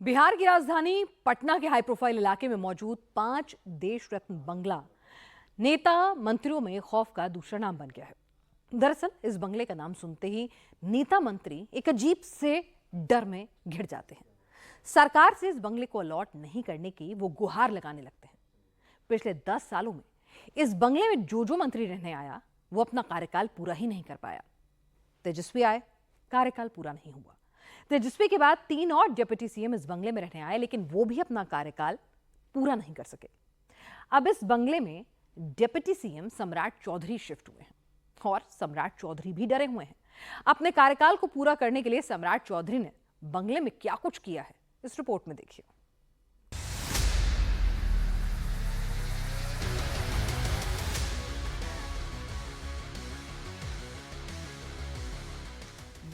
बिहार की राजधानी पटना के हाई प्रोफाइल इलाके में मौजूद 5 देश रत्न बंगला नेता मंत्रियों में खौफ का दूसरा नाम बन गया है। दरअसल इस बंगले का नाम सुनते ही नेता मंत्री एक अजीब से डर में घिर जाते हैं। सरकार से इस बंगले को अलॉट नहीं करने की वो गुहार लगाने लगते हैं। पिछले 10 सालों में इस बंगले में जो मंत्री रहने आया वो अपना कार्यकाल पूरा ही नहीं कर पाया। तेजस्वी आए, कार्यकाल पूरा नहीं हुआ। तेजस्वी के बाद 3 और डिप्टी सीएम इस बंगले में रहने आए, लेकिन वो भी अपना कार्यकाल पूरा नहीं कर सके। अब इस बंगले में डिप्टी सीएम सम्राट चौधरी शिफ्ट हुए हैं और सम्राट चौधरी भी डरे हुए हैं। अपने कार्यकाल को पूरा करने के लिए सम्राट चौधरी ने बंगले में क्या कुछ किया है, इस रिपोर्ट में देखिए।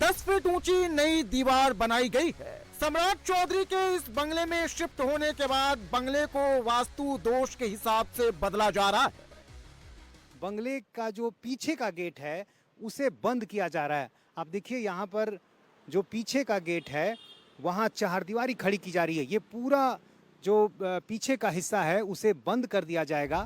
10 फीट ऊंची नई दीवार बनाई गई है। सम्राट चौधरी के इस बंगले में शिफ्ट होने के बाद बंगले को वास्तु दोष के हिसाब से बदला जा रहा है। बंगले का जो पीछे का गेट है उसे बंद किया जा रहा है। आप देखिए यहाँ पर जो पीछे का गेट है वहाँ चारदीवारी खड़ी की जा रही है। ये पूरा जो पीछे का हिस्सा है उसे बंद कर दिया जाएगा।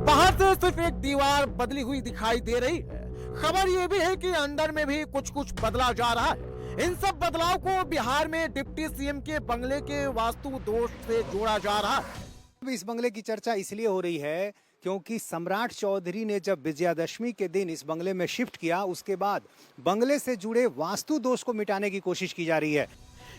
बाहर से सिर्फ एक दीवार बदली हुई दिखाई दे रही है। खबर ये भी है कि अंदर में भी कुछ बदला जा रहा है। इन सब बदलाव को बिहार में डिप्टी सीएम के बंगले के वास्तु दोष से जोड़ा जा रहा है। इस बंगले की चर्चा इसलिए हो रही है क्योंकि सम्राट चौधरी ने जब विजयादशमी के दिन इस बंगले में शिफ्ट किया, उसके बाद बंगले से जुड़े वास्तु दोष को मिटाने की कोशिश की जा रही है।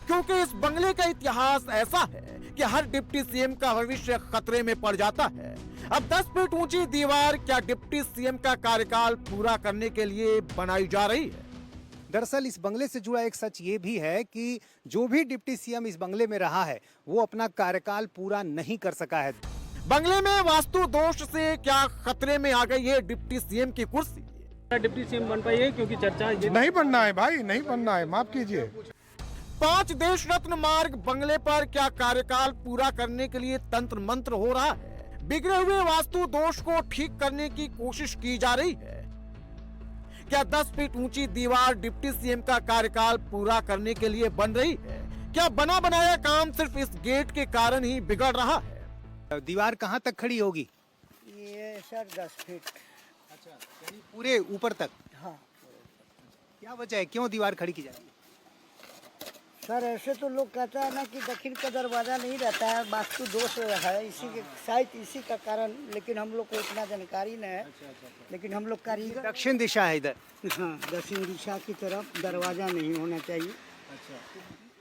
क्योंकि इस बंगले का इतिहास ऐसा है कि हर डिप्टी सीएम का भविष्य खतरे में पड़ जाता है। अब 10 फीट ऊंची दीवार क्या डिप्टी सीएम का कार्यकाल पूरा करने के लिए बनाई जा रही है? दरअसल इस बंगले से जुड़ा एक सच ये भी है कि जो भी डिप्टी सीएम इस बंगले में रहा है वो अपना कार्यकाल पूरा नहीं कर सका है। बंगले में वास्तु दोष से क्या खतरे में आ गई है डिप्टी सीएम की कुर्सी? डिप्टी सीएम बन पाई है क्योंकि चर्चा नहीं बनना है भाई, नहीं बनना है, माफ कीजिए। 5 देश रत्न मार्ग बंगले पर क्या कार्यकाल पूरा करने के लिए तंत्र मंत्र हो रहा है? बिगड़े हुए वास्तु दोष को ठीक करने की कोशिश की जा रही है। क्या 10 फीट ऊंची दीवार डिप्टी सीएम का कार्यकाल पूरा करने के लिए बन रही है? क्या बना बनाया काम सिर्फ इस गेट के कारण ही बिगड़ रहा है? दीवार कहाँ तक खड़ी होगी? ये सर 10 फीट। अच्छा, यानी पूरे ऊपर तक? हाँ। क्या वजह है, क्यों दीवार खड़ी की जा रही है? सर ऐसे तो लोग कहते हैं ना कि दक्षिण का दरवाजा नहीं रहता है, वास्तु दोष है, इसी के शायद इसी का कारण, लेकिन हम लोग को इतना जानकारी नहीं है। लेकिन हम लोग कारीगर, दक्षिण दिशा है इधर। हाँ, दक्षिण दिशा की तरफ दरवाजा नहीं होना चाहिए। अच्छा,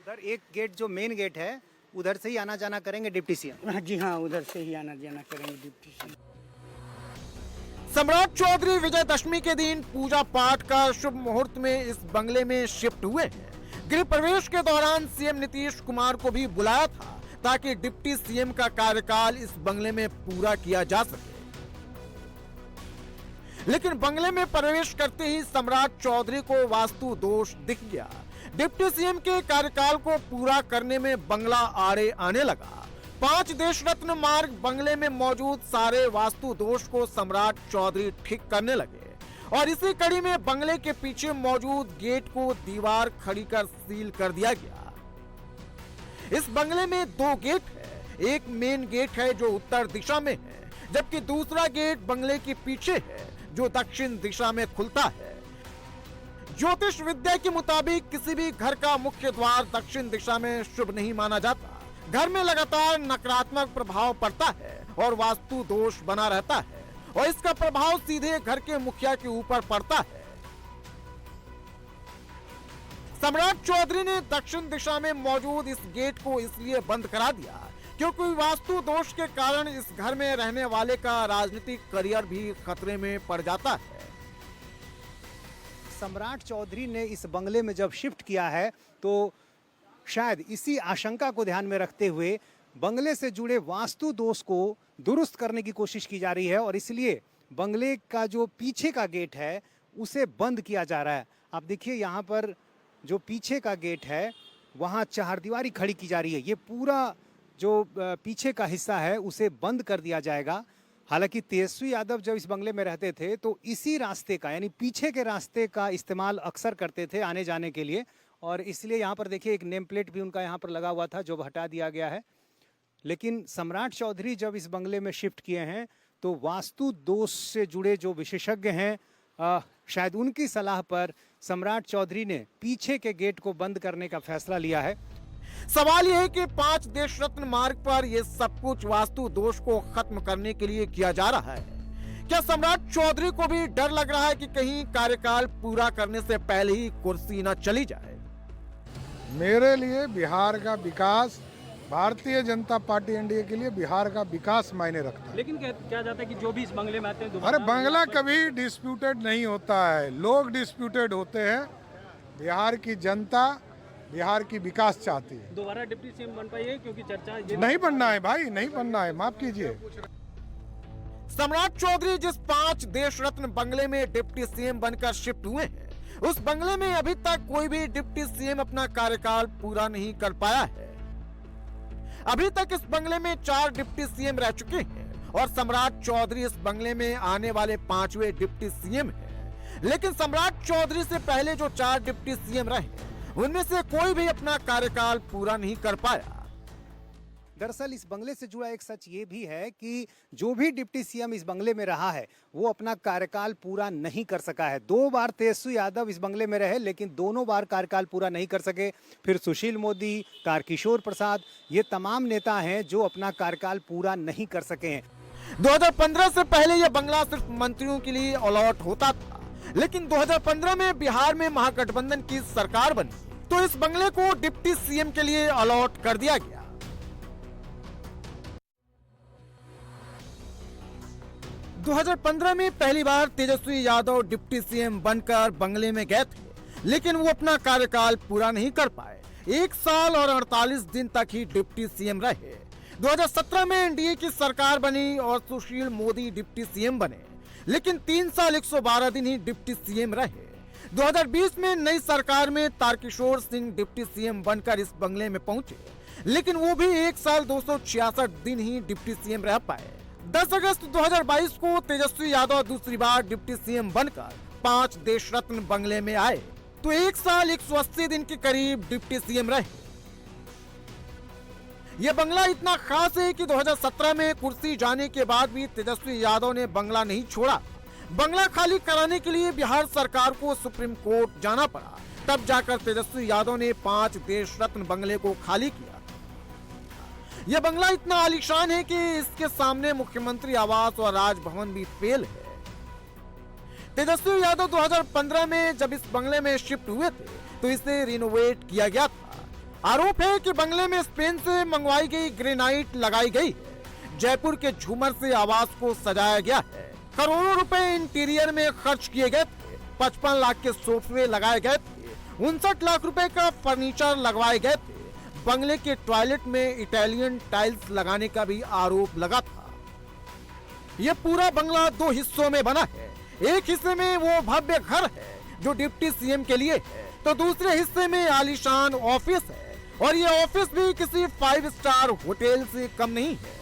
उधर एक गेट जो मेन गेट है उधर से ही आना जाना करेंगे डिप्टी सीएम? हाँ जी हाँ, उधर से ही आना जाना करेंगे डिप्टी सीएम। सम्राट चौधरी विजयदशमी के दिन पूजा पाठ का शुभ मुहूर्त में इस बंगले में शिफ्ट हुए हैं। गृह प्रवेश के दौरान सीएम नीतीश कुमार को भी बुलाया था ताकि डिप्टी सीएम का कार्यकाल इस बंगले में पूरा किया जा सके। लेकिन बंगले में प्रवेश करते ही सम्राट चौधरी को वास्तु दोष दिख गया। डिप्टी सीएम के कार्यकाल को पूरा करने में बंगला आड़े आने लगा। 5 देश रत्न मार्ग बंगले में मौजूद सारे वास्तु दोष को सम्राट चौधरी ठीक करने लगे और इसी कड़ी में बंगले के पीछे मौजूद गेट को दीवार खड़ी कर सील कर दिया गया। इस बंगले में 2 गेट है। एक मेन गेट है जो उत्तर दिशा में है, जबकि दूसरा गेट बंगले के पीछे है जो दक्षिण दिशा में खुलता है। ज्योतिष विद्या के मुताबिक किसी भी घर का मुख्य द्वार दक्षिण दिशा में शुभ नहीं माना जाता। घर में लगातार नकारात्मक प्रभाव पड़ता है और वास्तु दोष बना रहता है और इसका प्रभाव सीधे घर के मुखिया के ऊपर पड़ता है। सम्राट चौधरी ने दक्षिण दिशा में मौजूद इस गेट को इसलिए बंद करा दिया क्योंकि वास्तु दोष के कारण इस घर में रहने वाले का राजनीतिक करियर भी खतरे में पड़ जाता है। सम्राट चौधरी ने इस बंगले में जब शिफ्ट किया है तो शायद इसी आशंका को ध्यान में रखते हुए बंगले से जुड़े वास्तु दोष को दुरुस्त करने की कोशिश की जा रही है और इसलिए बंगले का जो पीछे का गेट है उसे बंद किया जा रहा है। आप देखिए यहाँ पर जो पीछे का गेट है वहाँ चारदीवारी खड़ी की जा रही है। ये पूरा जो पीछे का हिस्सा है उसे बंद कर दिया जाएगा। हालांकि तेजस्वी यादव जब इस बंगले में रहते थे तो इसी रास्ते का यानी पीछे के रास्ते का इस्तेमाल अक्सर करते थे आने जाने के लिए और इसलिए यहाँ पर देखिए एक नेम प्लेट भी उनका यहाँ पर लगा हुआ था जो अब हटा दिया गया है। लेकिन सम्राट चौधरी जब इस बंगले में शिफ्ट किए हैं तो वास्तु दोष से जुड़े जो विशेषज्ञ हैं शायद उनकी सलाह पर सम्राट चौधरी ने पीछे के गेट को बंद करने का फैसला लिया है। सवाल यह है कि 5 देश रत्न मार्ग पर यह सब कुछ वास्तु दोष को खत्म करने के लिए किया जा रहा है। क्या सम्राट चौधरी को भी डर लग रहा है कि कहीं कार्यकाल पूरा करने से पहले ही कुर्सी न चली जाए? मेरे लिए बिहार का विकास, भारतीय जनता पार्टी एनडीए के लिए बिहार का विकास मायने रखता है। लेकिन क्या जाता है कि जो भी इस बंगले में आते हैं अरे बंगला कभी डिस्प्यूटेड नहीं होता है, लोग डिस्प्यूटेड होते हैं। बिहार की जनता बिहार की विकास चाहती है। दोबारा डिप्टी सीएम बन पाइए क्योंकि चर्चा ये नहीं बनना है भाई, नहीं बनना है, माफ कीजिए। सम्राट चौधरी जिस 5 देश रत्न बंगले में डिप्टी सीएम बनकर शिफ्ट हुए हैं, उस बंगले में अभी तक कोई भी डिप्टी सीएम अपना कार्यकाल पूरा नहीं कर पाया है। अभी तक इस बंगले में 4 डिप्टी सीएम रह चुके हैं और सम्राट चौधरी इस बंगले में आने वाले 5वें डिप्टी सीएम हैं। लेकिन सम्राट चौधरी से पहले जो 4 डिप्टी सीएम रहे उनमें से कोई भी अपना कार्यकाल पूरा नहीं कर पाया। दरअसल इस बंगले से जुड़ा एक सच ये भी है कि जो भी डिप्टी सीएम इस बंगले में रहा है वो अपना कार्यकाल पूरा नहीं कर सका है। 2 बार तेजस्वी यादव इस बंगले में रहे लेकिन दोनों बार कार्यकाल पूरा नहीं कर सके। फिर सुशील मोदी, तारकिशोर प्रसाद, ये तमाम नेता हैं जो अपना कार्यकाल पूरा नहीं कर सके हैं। 2015 से पहले यह बंगला सिर्फ मंत्रियों के लिए अलॉट होता था, लेकिन 2015 में बिहार में महागठबंधन की सरकार बनी तो इस बंगले को डिप्टी सीएम के लिए अलॉट कर दिया गया। 2015 में पहली बार तेजस्वी यादव डिप्टी सीएम बनकर बंगले में गए थे, लेकिन वो अपना कार्यकाल पूरा नहीं कर पाए। 1 साल और 48 दिन तक ही डिप्टी सीएम रहे। 2017 में एनडीए की सरकार बनी और सुशील मोदी डिप्टी सीएम बने, लेकिन 3 साल 112 दिन ही डिप्टी सीएम रहे। 2020 में नई सरकार में तारकिशोर सिंह डिप्टी सीएम बनकर इस बंगले में पहुंचे, लेकिन वो भी 1 साल 266 दिन ही डिप्टी सीएम रह पाए। 10 अगस्त 2022 को तेजस्वी यादव दूसरी बार डिप्टी सीएम बनकर 5 देश रत्न बंगले में आए तो 1 साल 180 दिन के करीब डिप्टी सीएम रहे। यह बंगला इतना खास है कि 2017 में कुर्सी जाने के बाद भी तेजस्वी यादव ने बंगला नहीं छोड़ा। बंगला खाली कराने के लिए बिहार सरकार को सुप्रीम कोर्ट जाना पड़ा, तब जाकर तेजस्वी यादव ने 5 देश रत्न बंगले को खाली किया। यह बंगला इतना आलीशान है कि इसके सामने मुख्यमंत्री आवास और राजभवन भी फेल है। तेजस्वी यादव 2015 में जब इस बंगले में शिफ्ट हुए थे तो इसे रिनोवेट किया गया था। आरोप है कि बंगले में स्पेन से मंगवाई गई ग्रेनाइट लगाई गई है। जयपुर के झूमर से आवास को सजाया गया है। करोड़ों रुपए इंटीरियर में खर्च किए गए थे। 55 लाख के सोफे लगाए गए थे। 59 लाख रुपए का फर्नीचर लगवाए गए थे। बंगले के टॉयलेट में इटालियन टाइल्स लगाने का भी आरोप लगा था। यह पूरा बंगला 2 हिस्सों में बना है। एक हिस्से में वो भव्य घर है जो डिप्टी सीएम के लिए है, तो दूसरे हिस्से में आलीशान ऑफिस है और ये ऑफिस भी किसी 5 स्टार होटल से कम नहीं है।